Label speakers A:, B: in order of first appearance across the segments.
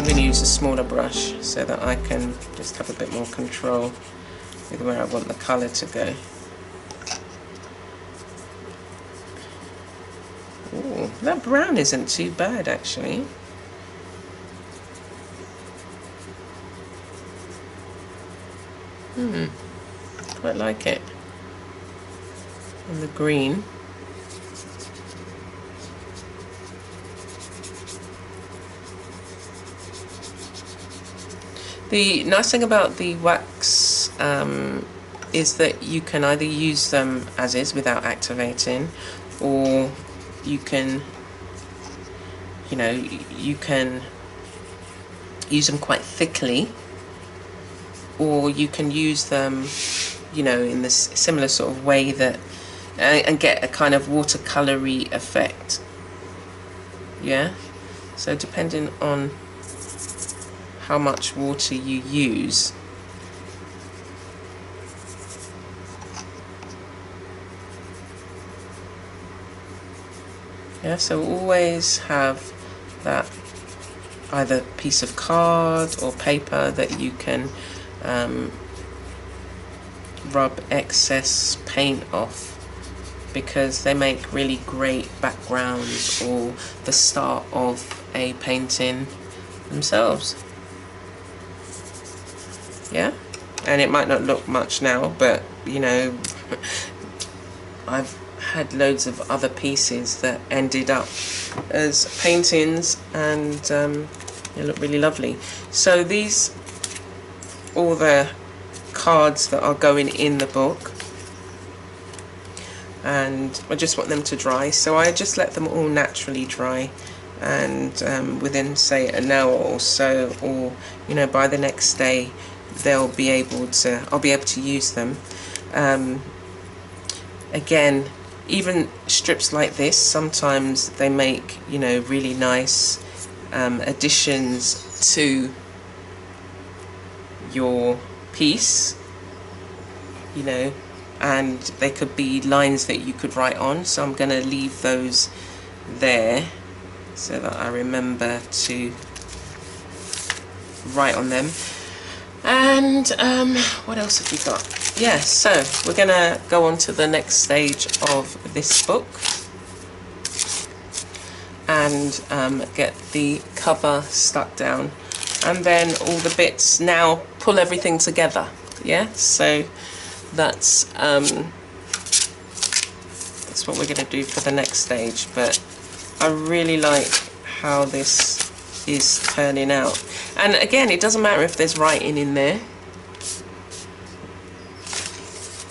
A: I'm going to use a smaller brush so that I can just have a bit more control with where I want the colour to go. Ooh, that brown isn't too bad actually. Quite like it. And the green. The nice thing about the wax is that you can either use them as is without activating, or you can, you know, you can use them quite thickly, or you can use them, you know, in this similar sort of way that and get a kind of watercolory effect. Yeah, so depending on how much water you use. Yeah, so always have that either piece of card or paper that you can rub excess paint off, because they make really great backgrounds or the start of a painting themselves. Yeah, and it might not look much now, but you know, I've had loads of other pieces that ended up as paintings, and they look really lovely. So these, all the cards that are going in the book, and I just want them to dry, so I just let them all naturally dry, and within say an hour or so, or you know, by the next day I'll be able to use them. Again, even strips like this, sometimes they make, you know, really nice additions to your piece, you know, and they could be lines that you could write on, so I'm going to leave those there so that I remember to write on them. And what else have we got? Yeah, so we're gonna go on to the next stage of this book and get the cover stuck down, and then all the bits, now pull everything together. Yeah, so that's what we're gonna do for the next stage. But I really like how this is turning out. And again, it doesn't matter if there's writing in there,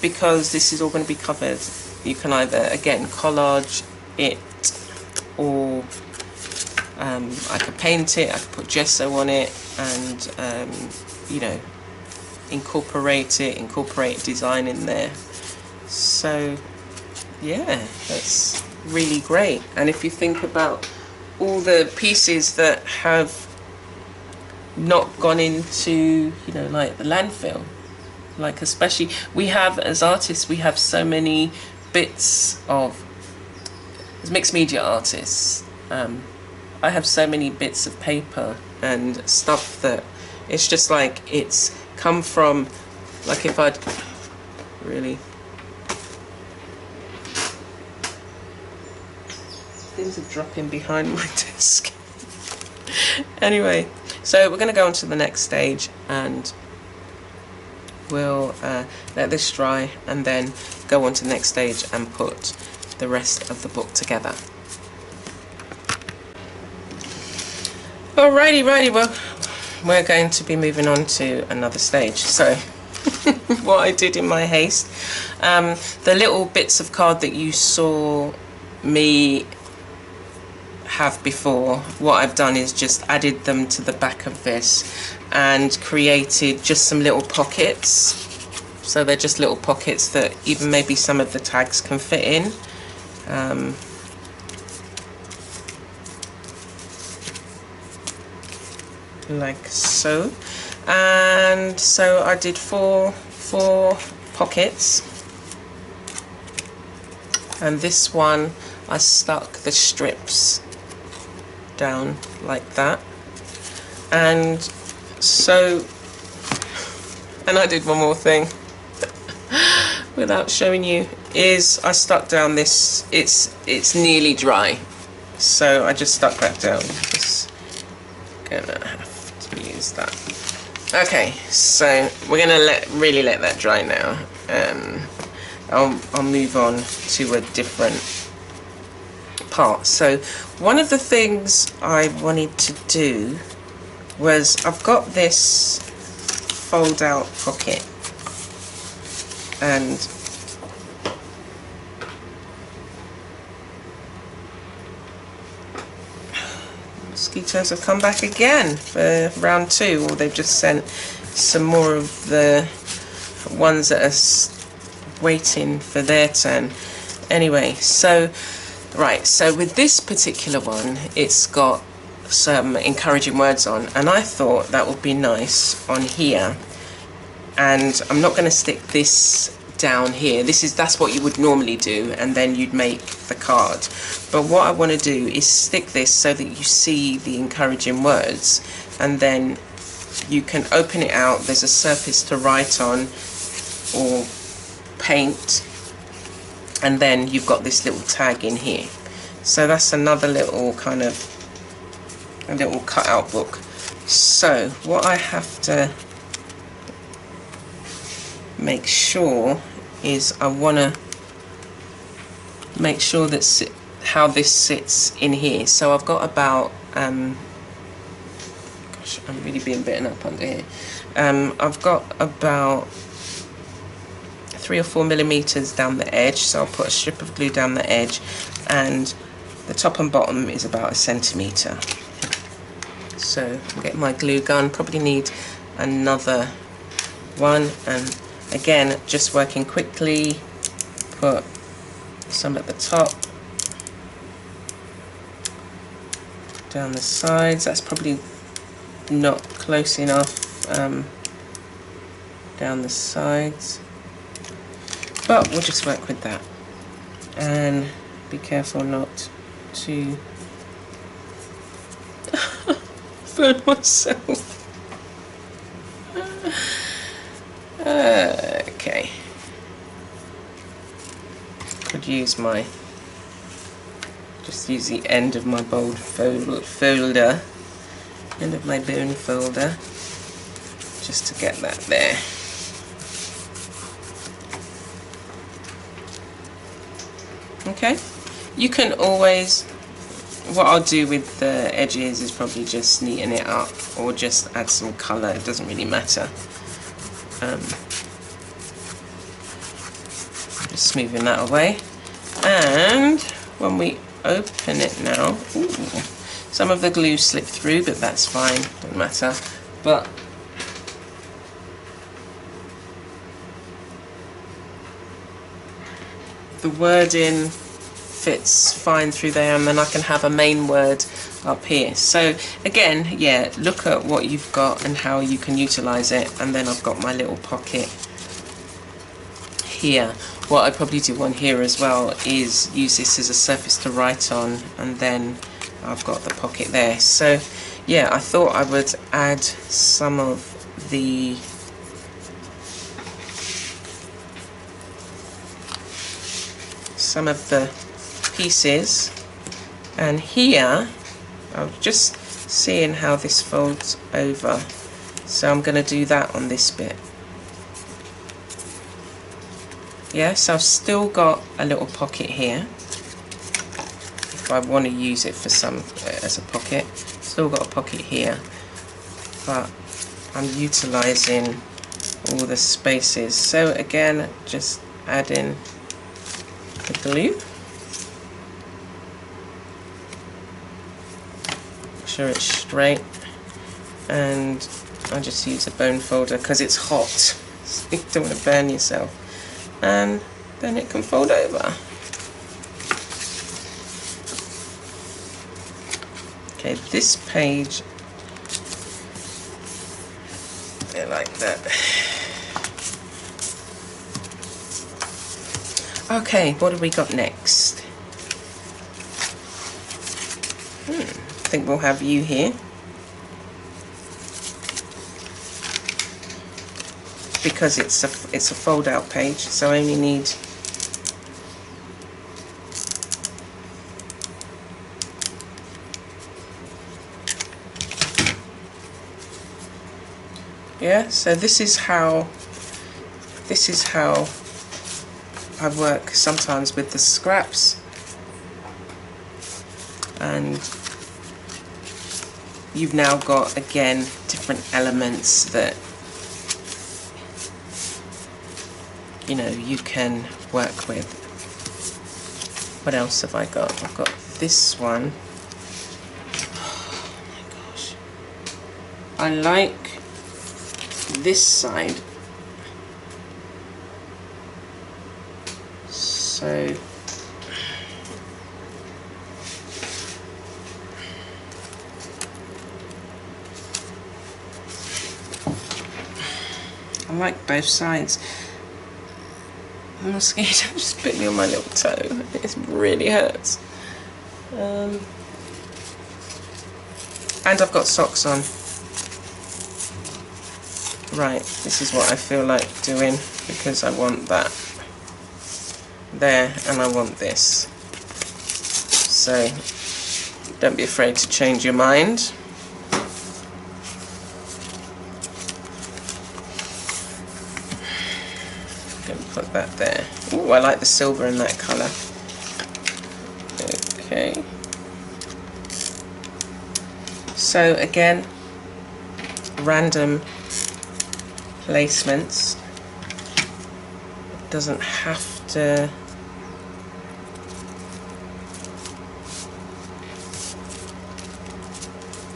A: because this is all going to be covered. You can either, again, collage it, or I could paint it, I could put gesso on it, and you know, incorporate design in there. So yeah, that's really great. And if you think about all the pieces that have not gone into, you know, like the landfill, like especially we have, as artists, we have so many bits of, as mixed media artists, I have so many bits of paper and stuff that it's just like it's come from, like if I'd really, things are dropping behind my desk. Anyway, so we're going to go on to the next stage, and we'll let this dry and then go on to the next stage and put the rest of the book together. Alrighty, well, we're going to be moving on to another stage. So what I did in my haste, the little bits of card that you saw me have before, what I've done is just added them to the back of this and created just some little pockets. So they're just little pockets that even maybe some of the tags can fit in. Like so. And so I did four pockets, and this one I stuck the strips down like that, And so, and I did one more thing without showing you, is I stuck down this, it's nearly dry, so I just stuck that down. Just gonna have to use that. Okay, so we're gonna really let that dry now. I'll move on to a different part. So one of the things I wanted to do was, I've got this fold out pocket, and mosquitoes have come back again for round 2, or they've just sent some more of the ones that are waiting for their turn. Anyway, so right, so with this particular one, it's got some encouraging words on, and I thought that would be nice on here. And I'm not going to stick this down here. That's what you would normally do, and then you'd make the card. But what I want to do is stick this so that you see the encouraging words, and then you can open it out. There's a surface to write on or paint, and then you've got this little tag in here. So that's another little kind of a little cutout book. So what I have to make sure is, I want to make sure that how this sits in here. So I've got about gosh, I'm really being bitten up under here. I've got about 3 or 4 millimeters down the edge, so I'll put a strip of glue down the edge, and the top and bottom is about 1 centimeter. So I'll get my glue gun, probably need another one, and again, just working quickly, put some at the top, down the sides. That's probably not close enough, down the sides, but we'll just work with that, and be careful not to burn myself. Okay, could use just use the end of my bold folder, end of my bone folder, just to get that there. Okay, you can always, what I'll do with the edges is probably just neaten it up, or just add some colour, it doesn't really matter. Just smoothing that away, and when we open it now, ooh, some of the glue slipped through, but that's fine, doesn't matter. But the wording fits fine through there, and then I can have a main word up here. So again, yeah, look at what you've got and how you can utilize it. And then I've got my little pocket here. What I probably do on here as well is use this as a surface to write on, and then I've got the pocket there. So yeah, I thought I would add some of the pieces, and here I'm just seeing how this folds over, so I'm going to do that on this bit. Yeah, so I've still got a little pocket here if I want to use it for some as a pocket. Still got a pocket here, but I'm utilizing all the spaces. So again, just add in the glue. Make sure it's straight, and I just use a bone folder because it's hot, so you don't want to burn yourself. And then it can fold over. Okay, this page, I like that. Okay, what have we got next? I think we'll have you here. because it's a fold out page, so I only need so this is how I work sometimes with the scraps, and you've now got again different elements that you can work with. What else have I got? I've got this one. Oh my gosh, I like this side, so I like both sides. I'm not scared of spitting on my little toe. It really hurts. And I've got socks on. Right, this is what I feel like doing, because I want that there and I want this. So don't be afraid to change your mind. Put that there. Ooh, I like the silver in that colour. Okay. So again, random placements. It doesn't have to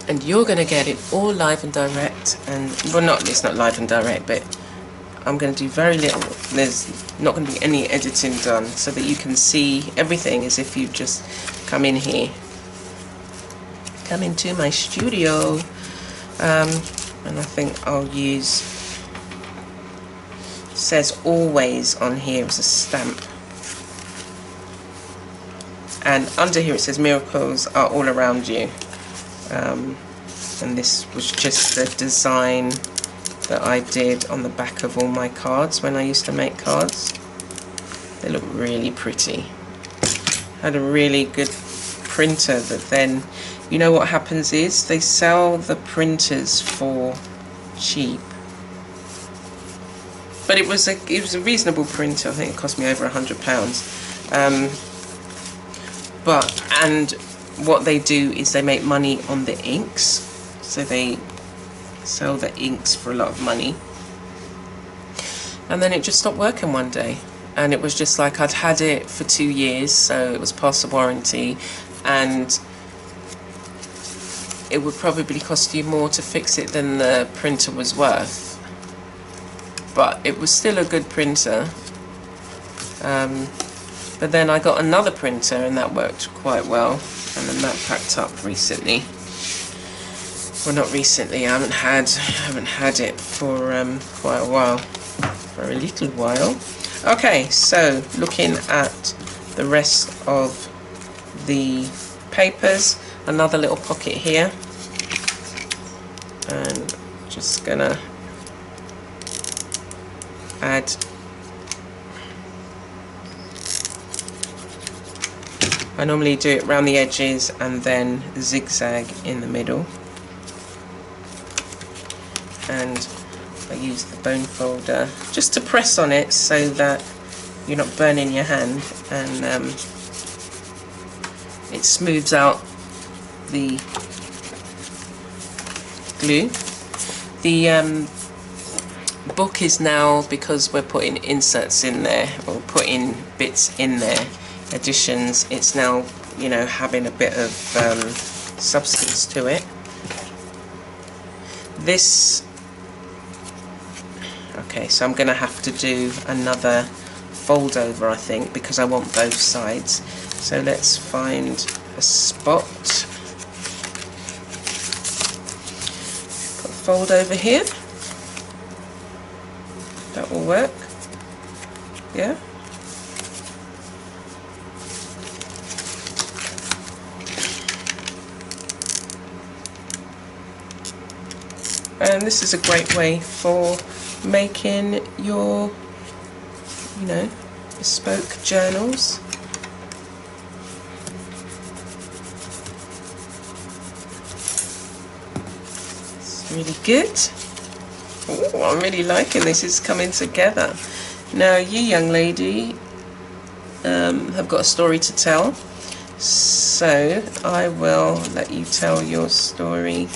A: and you're going to get it all live and direct, and well, it's not live and direct, but I'm going to do very little. There's not going to be any editing done, so that you can see everything as if you've just come in here. Come into my studio. And I think I'll use, it says always on here as a stamp. And under here it says miracles are all around you. And this was just the design that I did on the back of all my cards when I used to make cards. They look really pretty. I had a really good printer that then, you know what happens is they sell the printers for cheap. But it was a reasonable printer. I think it cost me over £100. And what they do is they make money on the inks, so they sell the inks for a lot of money. And then it just stopped working one day, and it was just like I'd had it for 2 years, so it was past the warranty, and it would probably cost you more to fix it than the printer was worth. But it was still a good printer. But then I got another printer and that worked quite well, and then that packed up recently. Well, not recently, I haven't had it for quite a while, for a little while. Okay, so looking at the rest of the papers, another little pocket here, and just gonna add, I normally do it around the edges and then zigzag in the middle, and I use the bone folder just to press on it so that you're not burning your hand, and it smooths out the glue. The book is now, because we're putting inserts in there, or putting bits in there, additions, it's now, you know, having a bit of substance to it. This, okay, so I'm going to have to do another fold over, I think, because I want both sides. So let's find a spot. Put a fold over here. That will work. Yeah. And this is a great way for making your, you know, bespoke journals. It's really good. Ooh, I'm really liking this. It's coming together. Now you, young lady, have got a story to tell, so I will let you tell your story.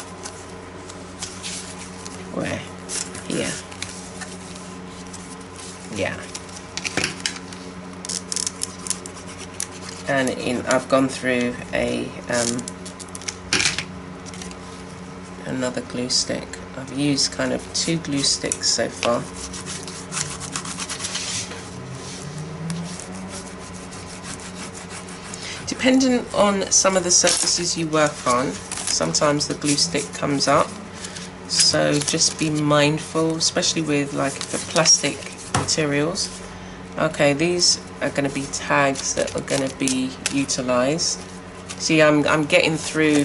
A: Where? Here. Yeah. And I've gone through another glue stick. I've used kind of 2 glue sticks so far. Depending on some of the surfaces you work on, sometimes the glue stick comes up, so just be mindful, especially with like the plastic materials. Okay, these are going to be tags that are going to be utilized. See, I'm getting through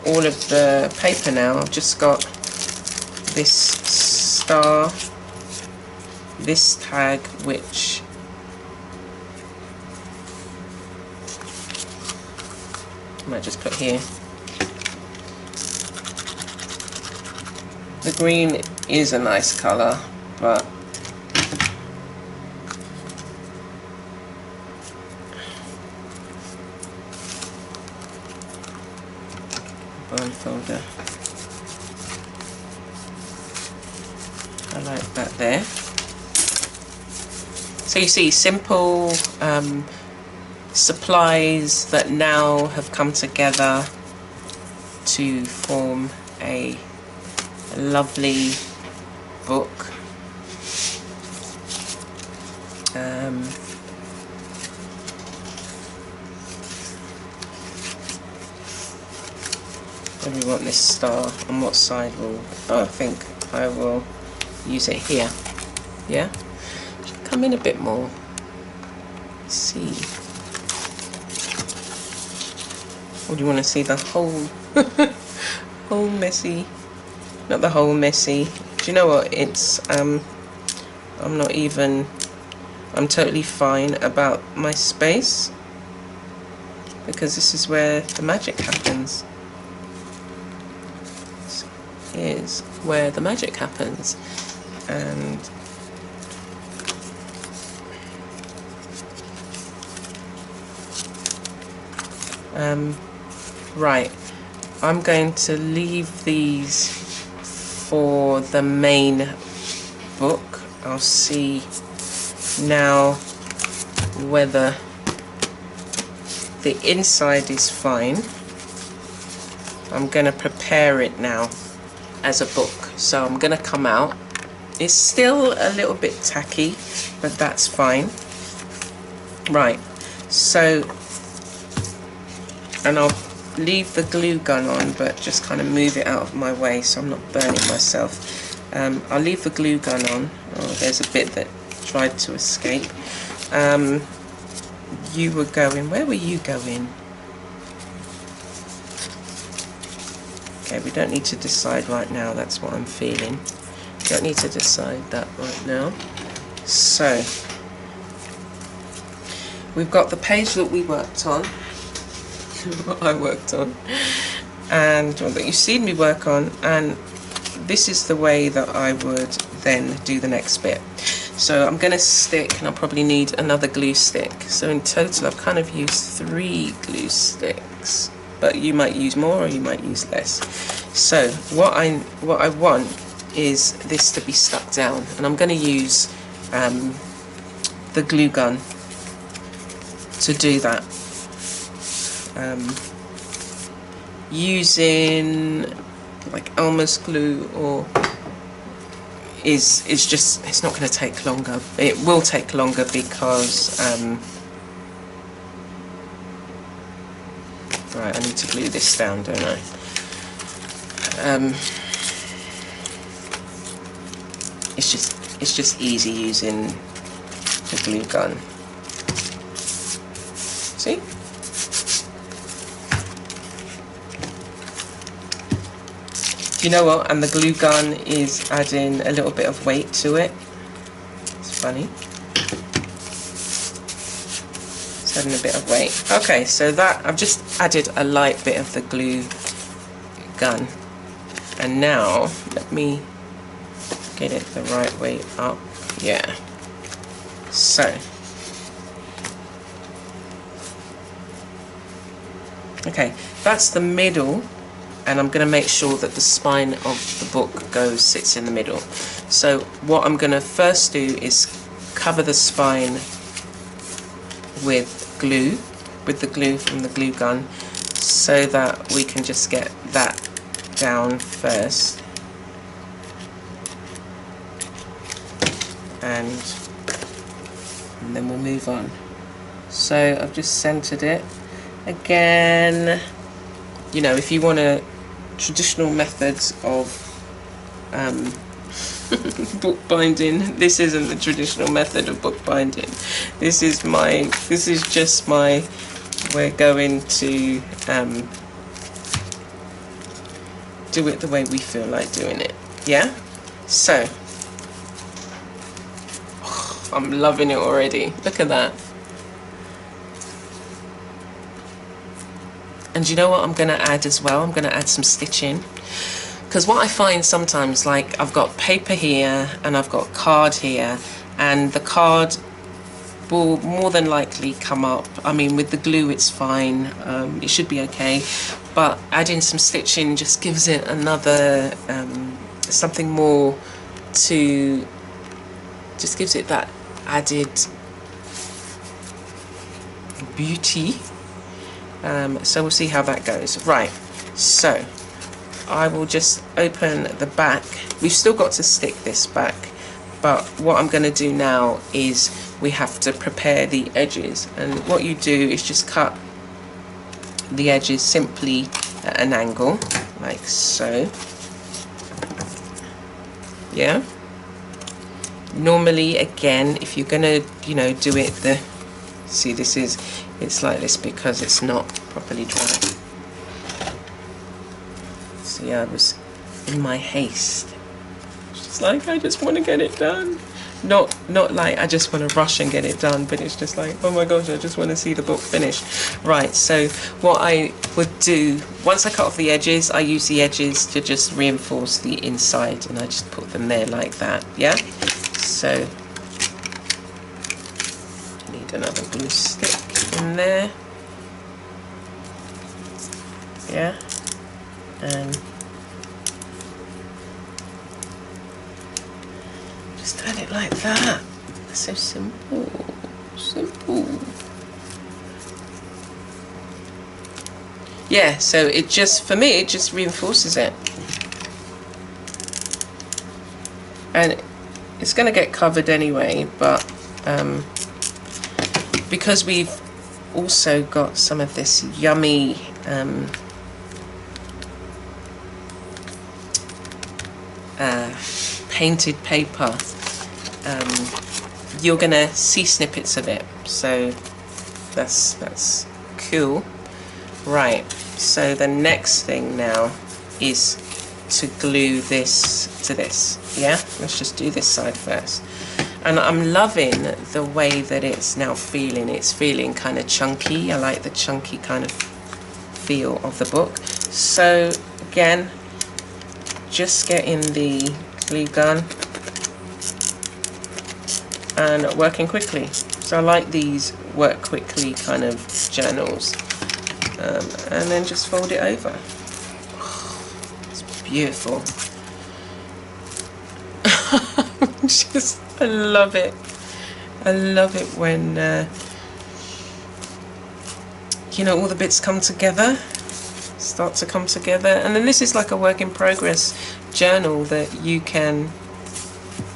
A: all of the paper now. I've just got this star, this tag, which I might just put here. The green is a nice colour, but bond folder. I like that there. So you see, simple supplies that now have come together to form a lovely book. Where do we want this star? On what side will... Oh, I think I will use it here. Yeah? Should come in a bit more. Let's see. Or do you want to see the whole... whole messy... Not the whole messy. Do you know what? It's... I'm not even... I'm totally fine about my space, because this is where the magic happens. This is where the magic happens. And right, I'm going to leave these for the main book. I'll see now whether the inside is fine. I'm going to prepare it now as a book, so I'm going to come out. It's still a little bit tacky, but that's fine. Right, so, and I'll leave the glue gun on, but just kind of move it out of my way so I'm not burning myself. I'll leave the glue gun on. Oh, there's a bit that tried to escape. You were going, where were you going? Okay, we don't need to decide right now, that's what I'm feeling. Don't need to decide that right now. So, we've got the page that we worked on, what I worked on, and that you've seen me work on, and this is the way that I would then do the next bit. So I'm going to stick, and I'll probably need another glue stick. So in total I've kind of used 3 glue sticks, but you might use more or you might use less. So what I want is this to be stuck down, and I'm going to use the glue gun to do that. Using like Elmer's glue or is just, it's not going to take longer. It will take longer because right, I need to glue this down, don't I? It's just easy using the glue gun. See? You know what? And the glue gun is adding a little bit of weight to it. It's funny. It's adding a bit of weight. Okay, so that I've just added a light bit of the glue gun. And now let me get it the right way up. Yeah. So. Okay, that's the middle, and I'm going to make sure that the spine of the book sits in the middle. So what I'm going to first do is cover the spine with glue, with the glue from the glue gun, so that we can just get that down first. And then we'll move on. So I've just centered it. Again, you know, if you want traditional methods of bookbinding, this isn't the traditional method of bookbinding. This is just my, we're going to do it the way we feel like doing it. Yeah? So, oh, I'm loving it already. Look at that. And you know what I'm going to add as well? I'm going to add some stitching. Because what I find sometimes, like I've got paper here and I've got card here, and the card will more than likely come up. I mean, with the glue it's fine, it should be okay, but adding some stitching just gives it another, something more to, just gives it that added beauty. So we'll see how that goes. Right, so I will just open the back. We've still got to stick this back, but what I'm going to do now is we have to prepare the edges, and what you do is just cut the edges simply at an angle, like so. Yeah. Normally, again, if you're going to, you know, do it see, it's like this because it's not properly dry. See, I was in my haste. It's like, I just want to get it done. Not like I just want to rush and get it done, but it's just like, oh my gosh, I just want to see the book finished. Right, so what I would do, once I cut off the edges, I use the edges to just reinforce the inside, and I just put them there like that, yeah? So, need another glue stick in there. Yeah, and just add it like that. That's so simple, simple. Yeah, so it just, for me, it just reinforces it. And it's going to get covered anyway, but because we've also got some of this yummy painted paper, you're gonna see snippets of it, so that's cool. Right, so the next thing now is to glue this to this. Yeah, let's just do this side first. And I'm loving the way that it's now feeling. It's feeling kind of chunky. I like the chunky kind of feel of the book. So again, just getting the glue gun and working quickly. So I like these work quickly kind of journals. And then just fold it over. Oh, it's beautiful. I love it. I love it when you know, all the bits come together, start to come together, and then this is like a work in progress journal that you can,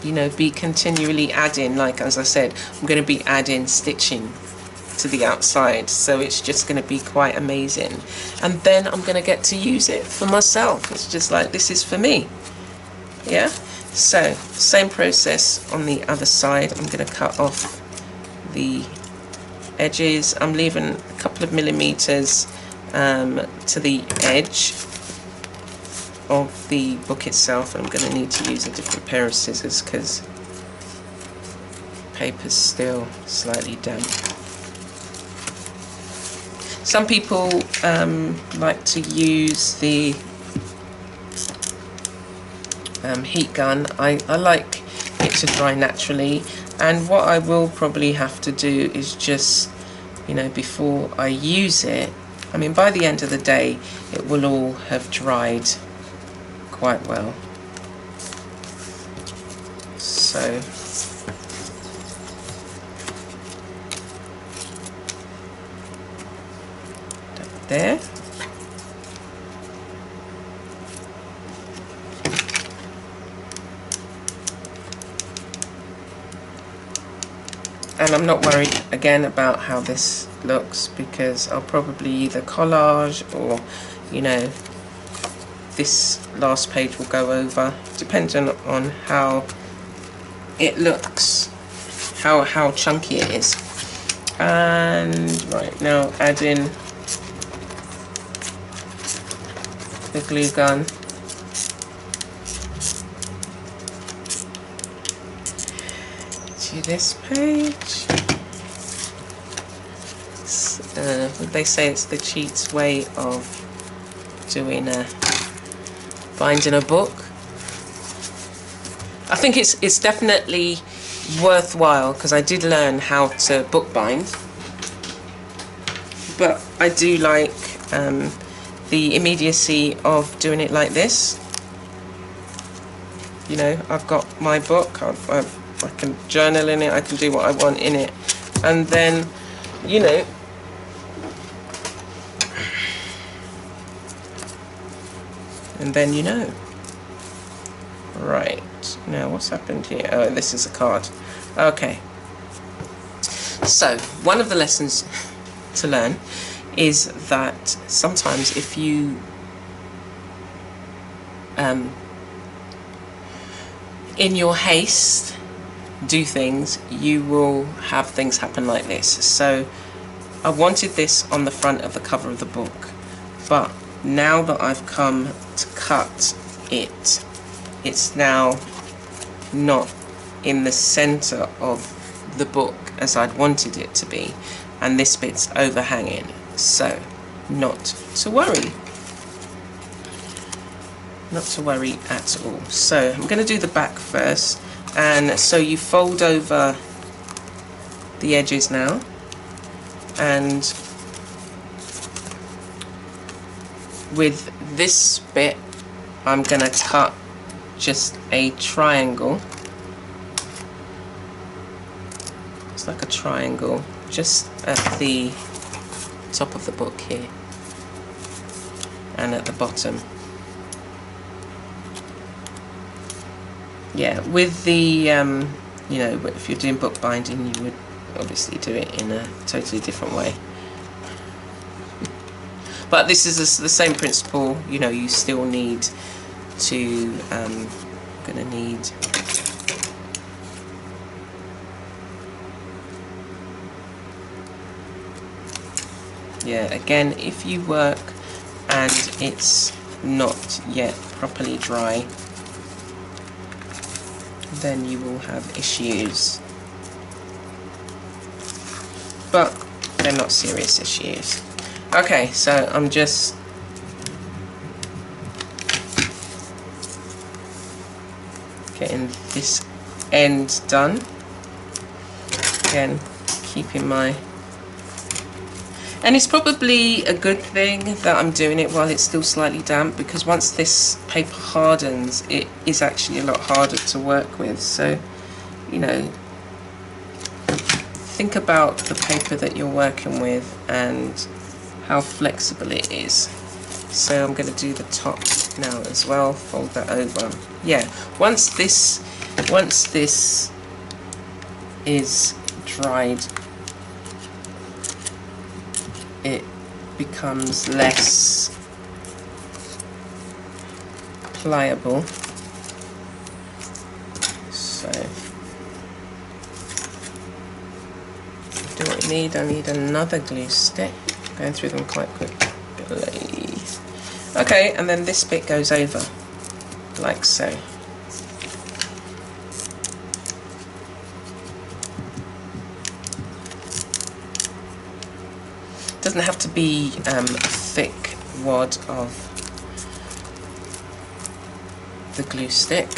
A: you know, be continually adding. Like as I said, I'm going to be adding stitching to the outside, so it's just going to be quite amazing, and then I'm going to get to use it for myself. It's just like, this is for me. Yeah. So same process on the other side. I'm going to cut off the edges. I'm leaving a couple of millimeters to the edge, of the book itself, and I'm going to need to use a different pair of scissors because paper's still slightly damp. Some people like to use the heat gun. I like it to dry naturally, and what I will probably have to do is just, you know, before I use it, I mean by the end of the day it will all have dried quite well. So there. And I'm not worried again about how this looks, because I'll probably either collage or, you know, this last page will go over, depending on how it looks, how chunky it is. And right now add in the glue gun. To this page. They say it's the cheats way of doing binding a book. I think it's definitely worthwhile, because I did learn how to bookbind, but I do like the immediacy of doing it like this. You know, I've got my book, I can journal in it, I can do what I want in it, and then, you know, right, now what's happened here? Oh, this is a card. Okay, so one of the lessons to learn is that sometimes if you in your haste do things, you will have things happen like this. So I wanted this on the front of the cover of the book, but now that I've come to cut it, it's now not in the center of the book as I'd wanted it to be, and this bit's overhanging. So not to worry, not to worry at all. So I'm going to do the back first. And so you fold over the edges now, and with this bit I'm going to cut just a triangle. It's like a triangle just at the top of the book here and at the bottom. Yeah, with the, you know, if you're doing bookbinding, you would obviously do it in a totally different way. But this is the same principle, you know, you still need to, gonna need yeah, again, if you work and it's not yet properly dry, then you will have issues, but they're not serious issues. Okay, so I'm just getting this end done. Again, keeping my, and it's probably a good thing that I'm doing it while it's still slightly damp, because once this paper hardens, it is actually a lot harder to work with. So, you know, think about the paper that you're working with and how flexible it is. So I'm going to do the top now as well, fold that over. Yeah, once this is dried, it becomes less pliable. So do what you need. I need another glue stick. Going through them quite quickly. Okay, and then this bit goes over, like so. Doesn't have to be a thick wad of the glue stick.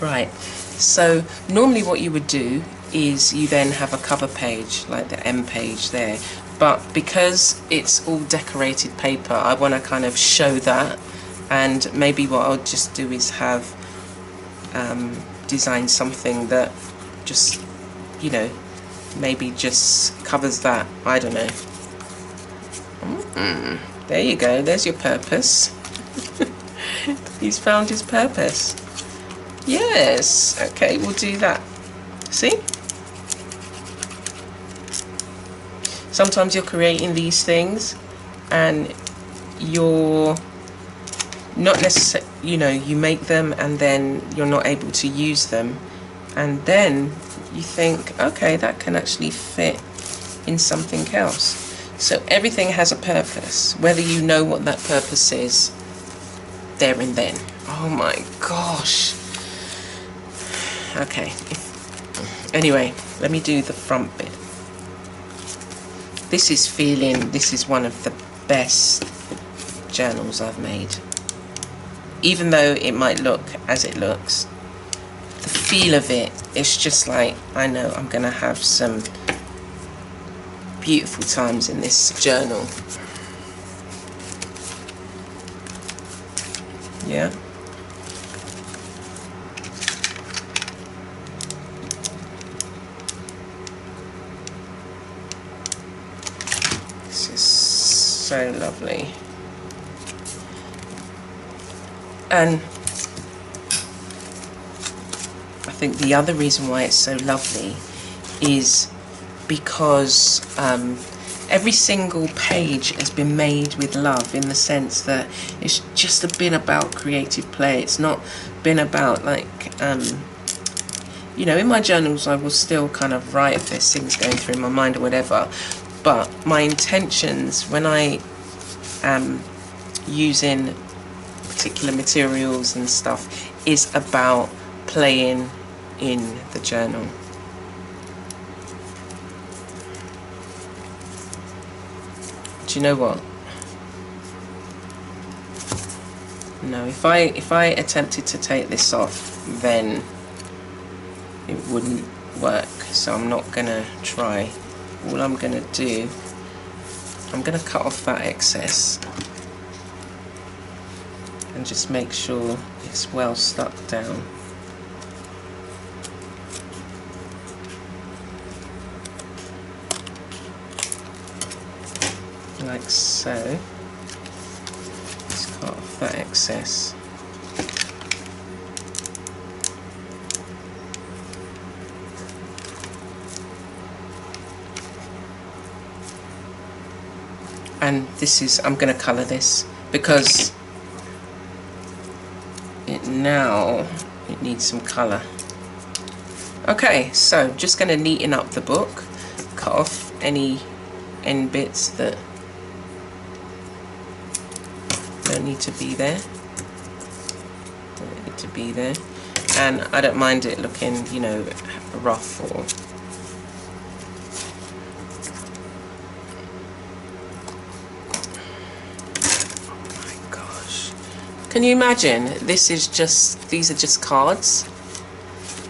A: Right, so normally what you would do is you then have a cover page, like the M page there, but because it's all decorated paper, I want to kind of show that, and maybe what I'll just do is have design something that just, you know, maybe just covers that. I don't know. There you go, there's your purpose. He's found his purpose. Yes, okay, we'll do that. See? Sometimes you're creating these things and you're not necessarily, you know, you make them and then you're not able to use them, and then you think, okay, that can actually fit in something else. So everything has a purpose, whether you know what that purpose is there and then. Oh my gosh. Okay, anyway, let me do the front bit. This is one of the best journals I've made. Even though it might look as it looks, the feel of it, it's just like, I know I'm gonna have some beautiful times in this journal. Yeah. This is so lovely. And I think the other reason why it's so lovely is because every single page has been made with love, in the sense that it's just been about creative play. It's not been about, like, you know, in my journals I will still kind of write if there's things going through my mind or whatever, but my intentions when I am using particular materials and stuff is about playing in the journal. Do you know what? No, if I attempted to take this off, then it wouldn't work, so I'm not gonna try. All I'm gonna do, I'm gonna cut off that excess and just make sure it's well stuck down. Like so. Just cut off that excess. And this is, I'm going to colour this because it needs some colour. Okay, so just going to neaten up the book, cut off any end bits that don't need to be there. Don't need to be there. And I don't mind it looking, you know, rough or can you imagine? These are just cards.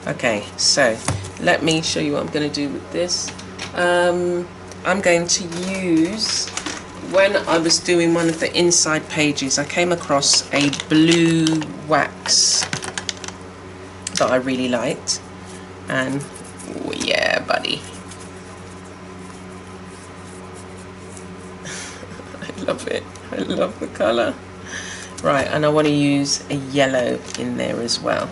A: Okay, so let me show you what I'm going to do with this. I'm going to use, when I was doing one of the inside pages, I came across a blue wax that I really liked. And, oh yeah, buddy. I love it. I love the colour. Right, and I want to use a yellow in there as well.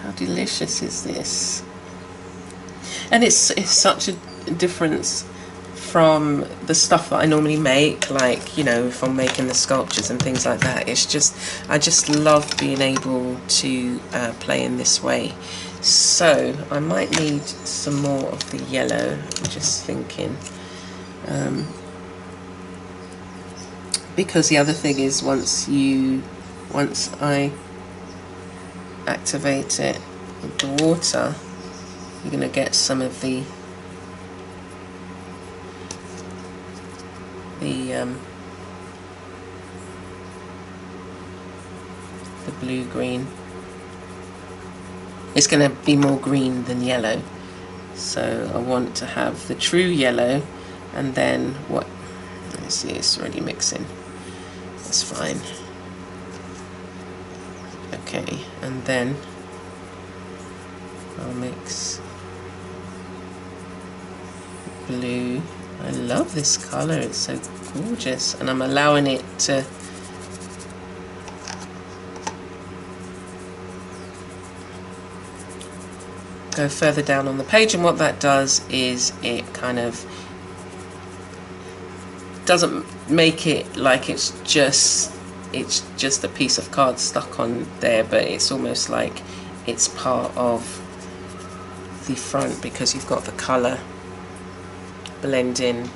A: How delicious is this? And it's such a difference from the stuff that I normally make, like, you know, if I'm making the sculptures and things like that. It's just, I just love being able to play in this way. So I might need some more of the yellow. I'm just thinking, because the other thing is, once I activate it with the water, you're going to get some of the blue-green. It's going to be more green than yellow, so I want to have the true yellow, and then what, let me see, it's already mixing, that's fine. Okay, and then I'll mix blue. I love this colour, it's so gorgeous, and I'm allowing it to go further down on the page, and what that does is it kind of doesn't make it like it's just a piece of card stuck on there, but it's almost like it's part of the front, because you've got the colour blending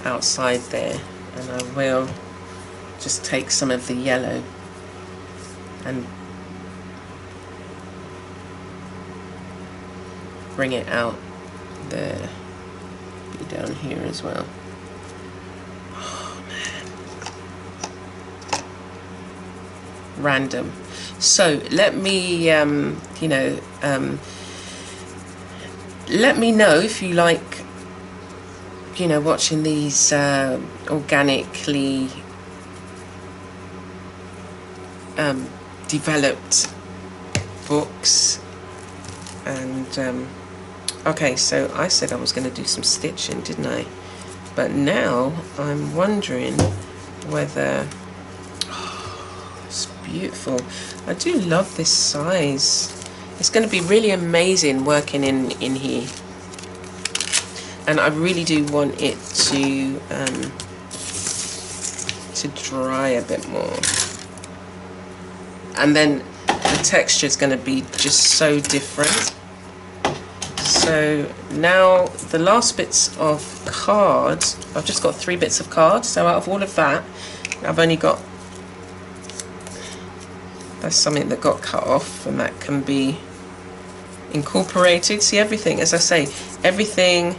A: outside there. And I will just take some of the yellow and bring it out there, be down here as well. Oh man, random. So let me let me know if you like, you know, watching these organically developed books. And okay, so I said I was going to do some stitching, didn't I? But now I'm wondering whether, oh, it's beautiful. I do love this size. It's going to be really amazing working in here. And I really do want it to dry a bit more. And then the texture is going to be just so different. So now the last bits of card, I've just got 3 bits of card. So out of all of that, I've only got, that's something that got cut off, and that can be incorporated. See, everything, as I say, everything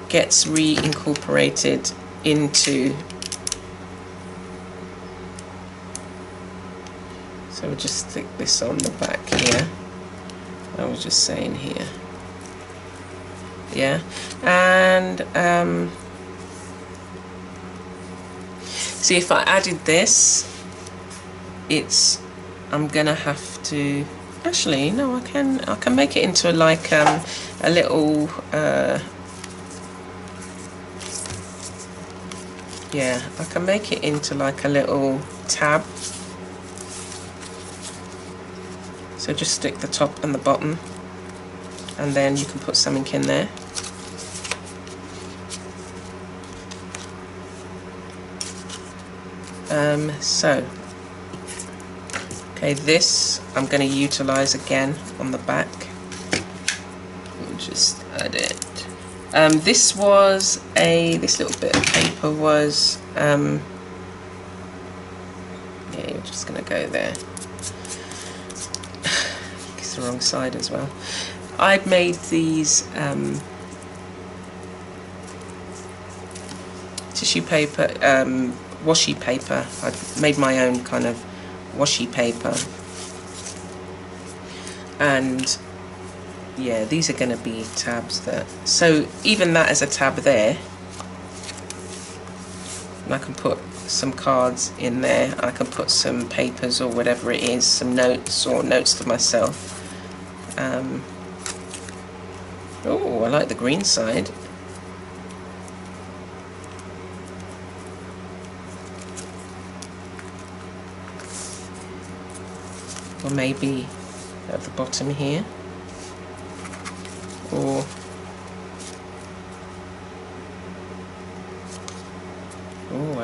A: gets reincorporated into. So we'll just stick this on the back here. I was just saying here. Yeah, and see, if I added this, I'm gonna have to, actually no, I can make it into like a little yeah, I can make it into like a little tab. So just stick the top and the bottom, and then you can put something in there. So, okay, this I'm going to utilize again on the back. We'll just add it. This little bit of paper was, yeah, you're just going to go there. It's the wrong side as well. I'd made these tissue paper, washi paper. I've made my own kind of washi paper, and yeah, these are going to be tabs that, so even that is a tab there, and I can put some cards in there, I can put some papers or whatever it is, some notes or notes to myself. Oh, I like the green side. Or maybe at the bottom here, or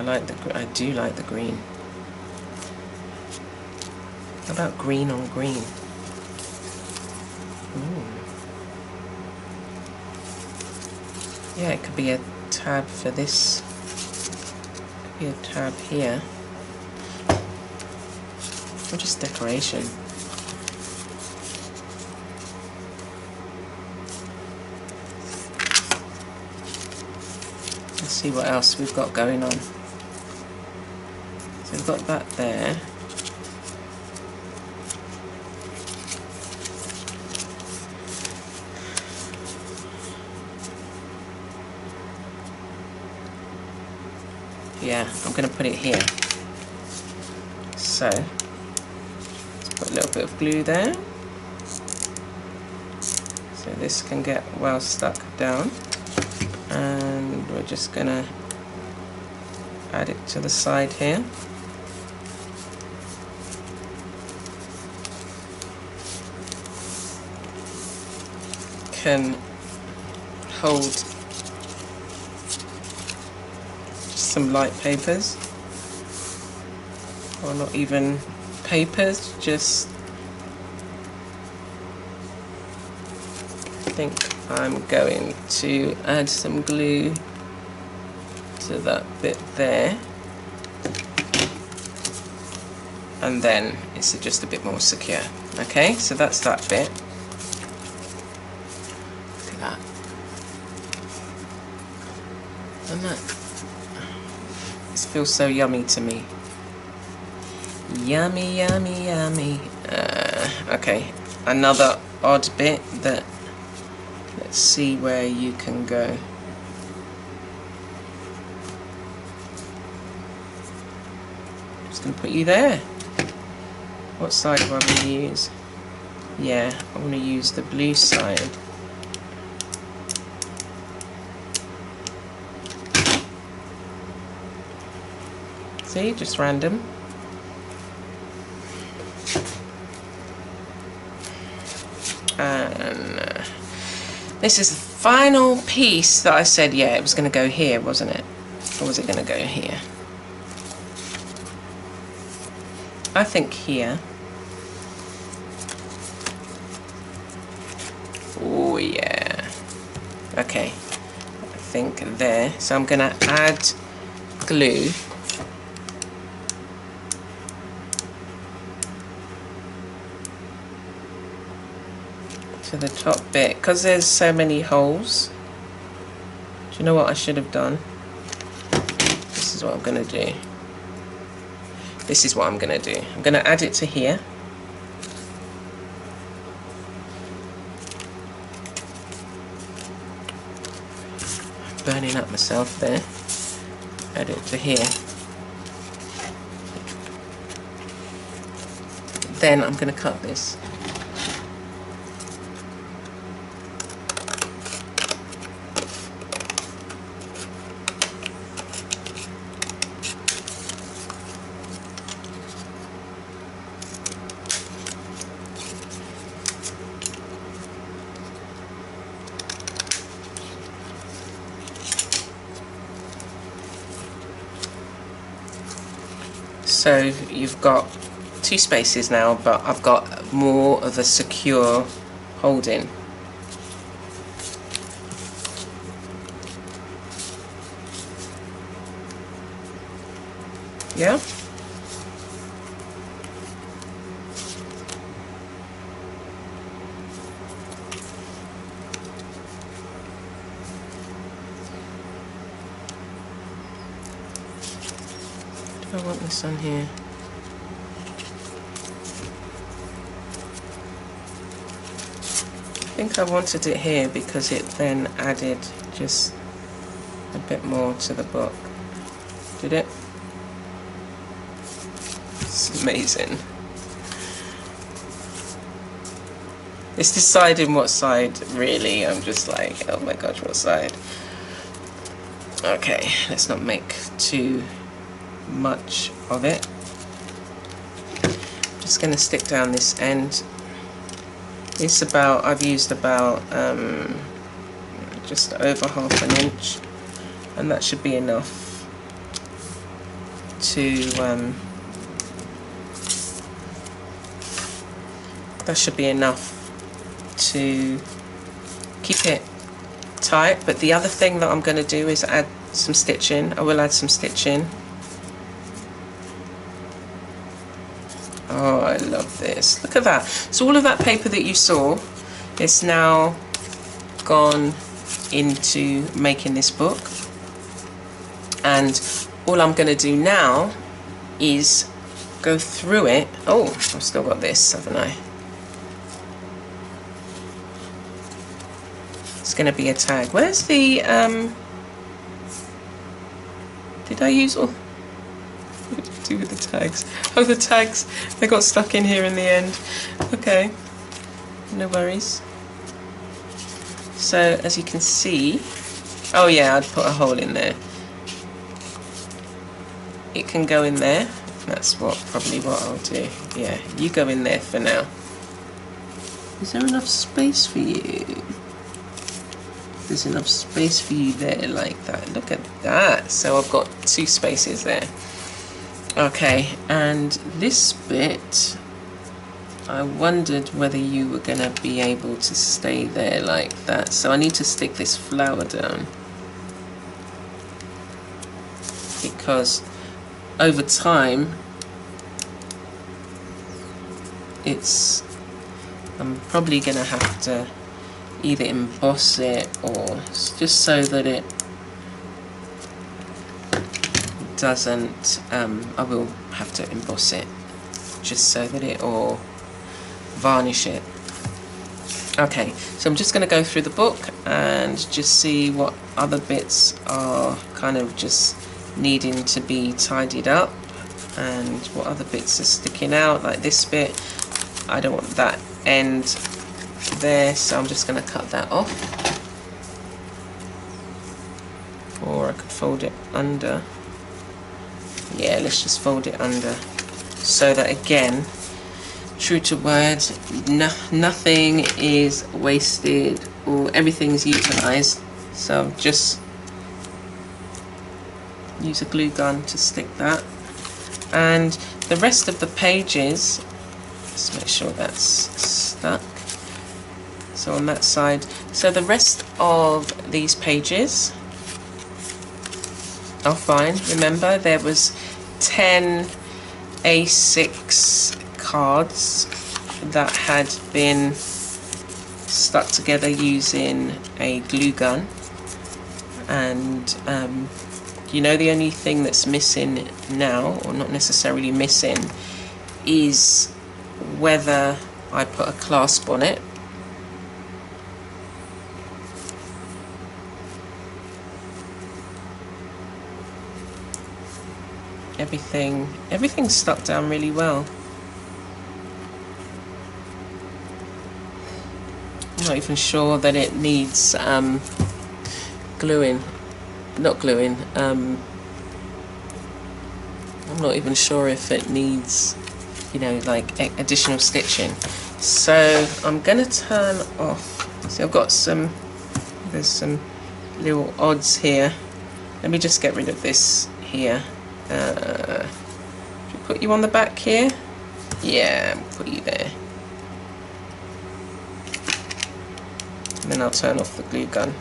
A: I do like the green. How about green on green? Ooh. Yeah, it could be a tab for this. Could be a tab here. Or just decoration. Let's see what else we've got going on. So we've got that there. Yeah, I'm going to put it here. So, let's put a little bit of glue there. So this can get well stuck down. And we're just going to add it to the side here. Can hold some light papers, or not even papers, just I think I'm going to add some glue to that bit there, and then it's just a bit more secure. Okay, so that's that bit. Look at that. And that feels so yummy to me. Yummy, yummy, yummy. Okay, another odd bit that, let's see where you can go. Just gonna put you there. What side do I want to use? Yeah, I want to use the blue side. See, just random. And this is the final piece that I said, yeah, it was going to go here, wasn't it? Or was it going to go here? I think here. Oh yeah. Okay, I think there. So I'm going to add glue. To the top bit, because there's so many holes. Do you know what I should have done? This is what I'm going to do. This is what I'm going to do. I'm going to add it to here. Burning up myself there. Add it to here. Then I'm going to cut this. So you've got two spaces now, but I've got more of a secure holding. Yeah? I want this on here. I think I wanted it here because it then added just a bit more to the book. Did it? It's amazing. It's deciding what side, really. I'm just like, oh my gosh, what side? Okay, let's not make too much of it. Just going to stick down this end. It's about, I've used about just over 1/2 inch, and that should be enough. to that should be enough to keep it tight. But the other thing that I'm going to do is add some stitching. I will add some stitching. Oh, I love this. Look at that. So all of that paper that you saw is now gone into making this book, and all I'm going to do now is go through it. Oh, I've still got this, haven't I? It's going to be a tag. Where's the did I use all? What did I do with the tags? Oh, the tags, they got stuck in here in the end. Okay, no worries. So as you can see, oh yeah, I'd put a hole in there. It can go in there. That's probably what I'll do. Yeah, you go in there for now. Is there enough space for you? There's enough space for you there, like that. Look at that. So I've got 2 spaces there. Okay, and this bit, I wondered whether you were going to be able to stay there like that. So I need to stick this flower down, because over time I'm probably going to have to either emboss it, or just so that it doesn't, I will have to emboss it just so that it, or varnish it. Okay, so I'm just going to go through the book and just see what other bits are kind of just needing to be tidied up, and what other bits are sticking out, like this bit. I don't want that end there, so I'm just going to cut that off, or I could fold it under. Yeah, let's just fold it under, so that, again, true to word, nothing is wasted, or everything's utilized. So just use a glue gun to stick that, and the rest of the pages, let's make sure that's stuck. So on that side, so the rest of these pages are fine. Remember, there was 10 A6 cards that had been stuck together using a glue gun, and you know, the only thing that's missing now, or not necessarily missing, is whether I put a clasp on it. Everything's stuck down really well. I'm not even sure that it needs gluing. Not gluing. I'm not even sure if it needs, you know, like additional stitching. So I'm gonna turn off. See, I've got there's some little odds here. Let me just get rid of this here. Should we put you on the back here? Yeah, I'll put you there. And then I'll turn off the glue gun.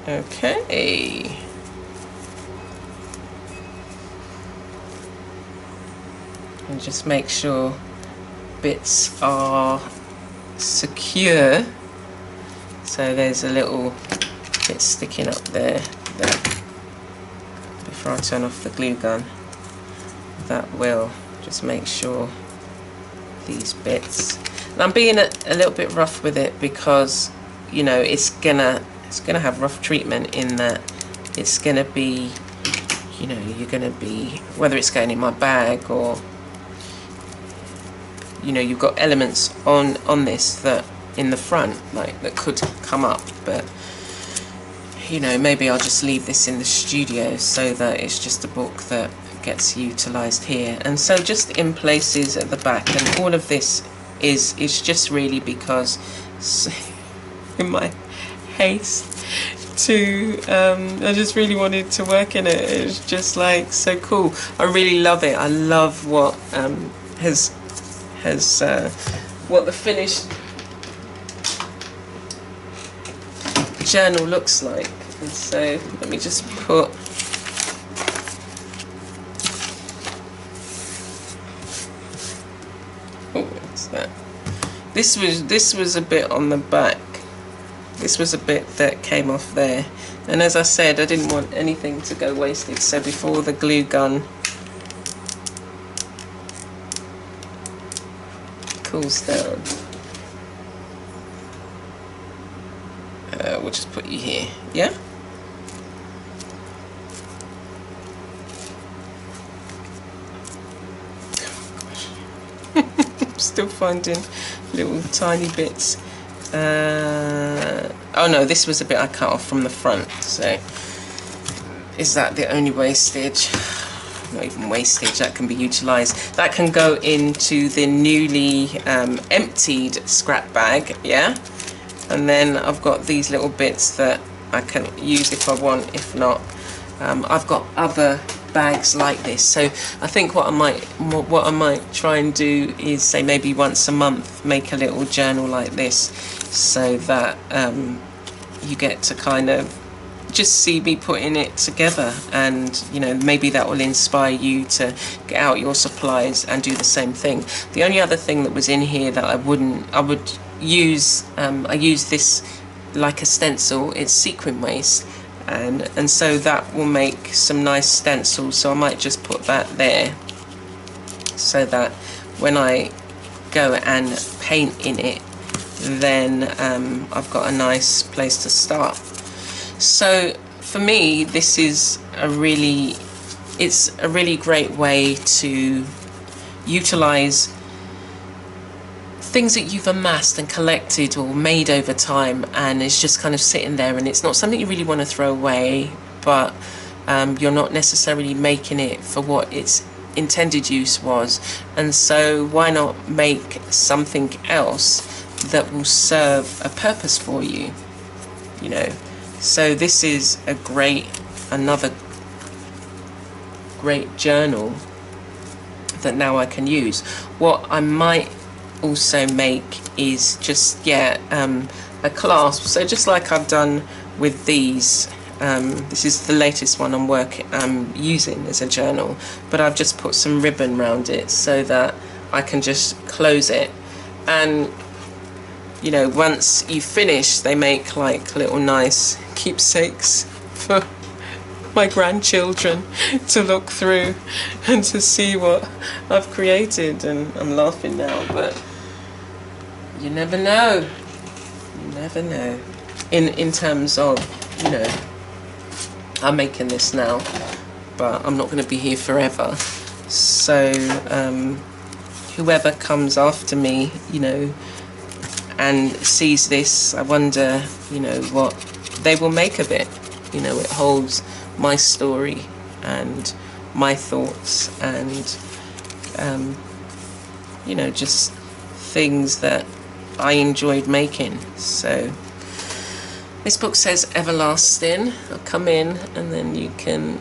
A: Okay. And just make sure bits are secure. So there's a little bit sticking up there. Before I turn off the glue gun, that will just make sure these bits. And I'm being a little bit rough with it because, you know, it's gonna have rough treatment in that it's gonna be, you know, you're gonna be, whether it's going in my bag or, you know, you've got elements on this that in the front, like, that could come up, but, you know, maybe I'll just leave this in the studio so that it's just a book that gets utilized here. And so just in places at the back, and all of this is just really because in my haste to I just really wanted to work in it. It's just like so cool. I really love it. I love what what the finished journal looks like. And so let me just put what's that? This was a bit on the back. This was a bit that came off there, and as I said, I didn't want anything to go wasted, so before the glue gun cools down, we'll just put you here, yeah? I'm still finding little tiny bits. Oh no, this was a bit I cut off from the front, so is that the only wastage? Not even wastage, that can be utilised. That can go into the newly emptied scrap bag, yeah? And then I've got these little bits that I can use if I want, if not. I've got other bags like this, so I think what I might try and do is say maybe once a month make a little journal like this, so that you get to kind of just see me putting it together, and you know, maybe that will inspire you to get out your supplies and do the same thing. The only other thing that was in here that I would use, I use this like a stencil. It's sequin waste, and so that will make some nice stencils, so I might just put that there so that when I go and paint in it, then I've got a nice place to start. So for me, this is it's a really great way to utilize things that you've amassed and collected or made over time, and it's just kind of sitting there, and it's not something you really want to throw away, but you're not necessarily making it for what its intended use was, and so why not make something else that will serve a purpose for you, you know? So this is another great journal that now I can use. What I might also make is just a clasp, so just like I've done with these. This is the latest one I'm using as a journal, but I've just put some ribbon around it so that I can just close it. And you know, once you finish, they make like little nice keepsakes for my grandchildren to look through and to see what I've created. And I'm laughing now, but you never know. You never know. In terms of, you know, I'm making this now, but I'm not going to be here forever. So whoever comes after me, you know, and sees this, I wonder, you know, what they will make of it. You know, it holds my story and my thoughts and you know, just things that I enjoyed making. So this book says everlasting. I'll come in and then you can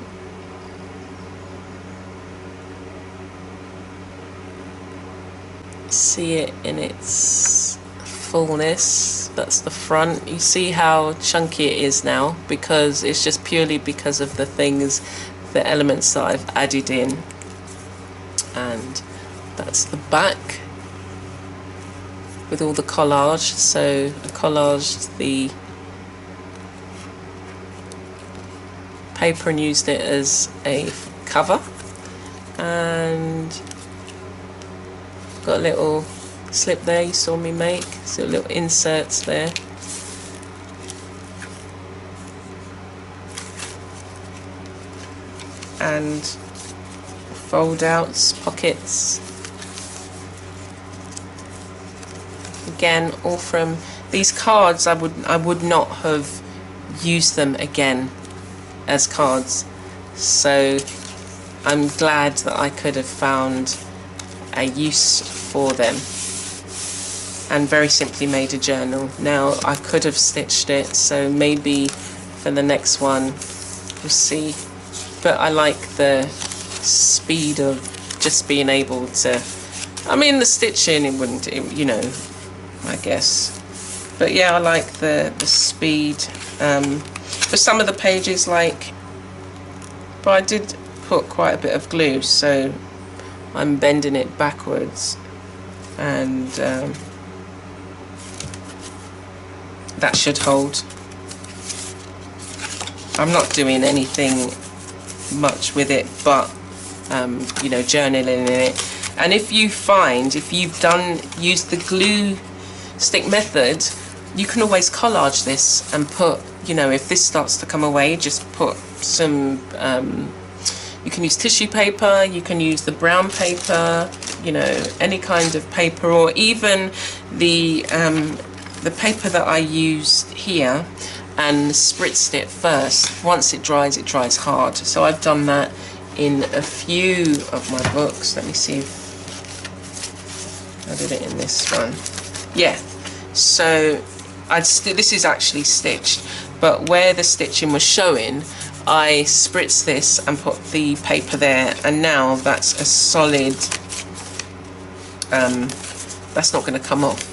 A: see it in its fullness. That's the front. You see how chunky it is now, because it's just purely because of the things, the elements that I've added in. And that's the back with all the collage. So I collaged the paper and used it as a cover, and got a little slip there you saw me make, so little inserts there. And fold outs, pockets. Again, all from these cards. I would not have used them again as cards, so I'm glad that I could have found a use for them. and very simply made a journal. Now I could have stitched it, so maybe for the next one we'll see, but I like the speed of just being able to, I mean the stitching it wouldn't, you know, I guess, but yeah, I like the speed. For some of the pages, like, but I did put quite a bit of glue, so I'm bending it backwards, and that should hold. I'm not doing anything much with it, but you know, journaling in it. And if you find, if you've used the glue stick method, you can always collage this and put, you know, if this starts to come away, just put some you can use tissue paper, you can use the brown paper, you know, any kind of paper, or even the paper that I used here, and spritzed it first. Once it dries hard. So I've done that in a few of my books. Let me see if I did it in this one. Yeah, so this is actually stitched, but where the stitching was showing, I spritzed this and put the paper there, and now that's a solid, that's not going to come off,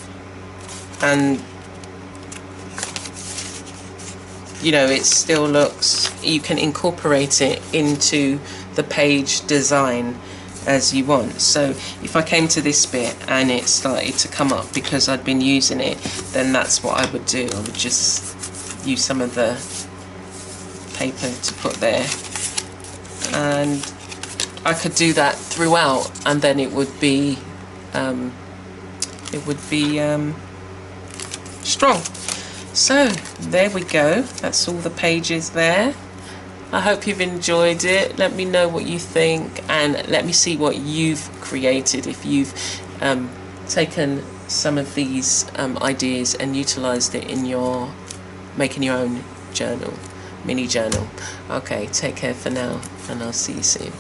A: and you know, it still looks, you can incorporate it into the page design as you want. So if I came to this bit and it started to come up because I'd been using it, then that's what I would do. I would just use some of the paper to put there, and I could do that throughout, and then it would be strong. So there we go, that's all the pages there. I hope you've enjoyed it. Let me know what you think, and let me see what you've created, if you've taken some of these ideas and utilized it in your making your own journal, mini journal. Okay, take care for now, and I'll see you soon.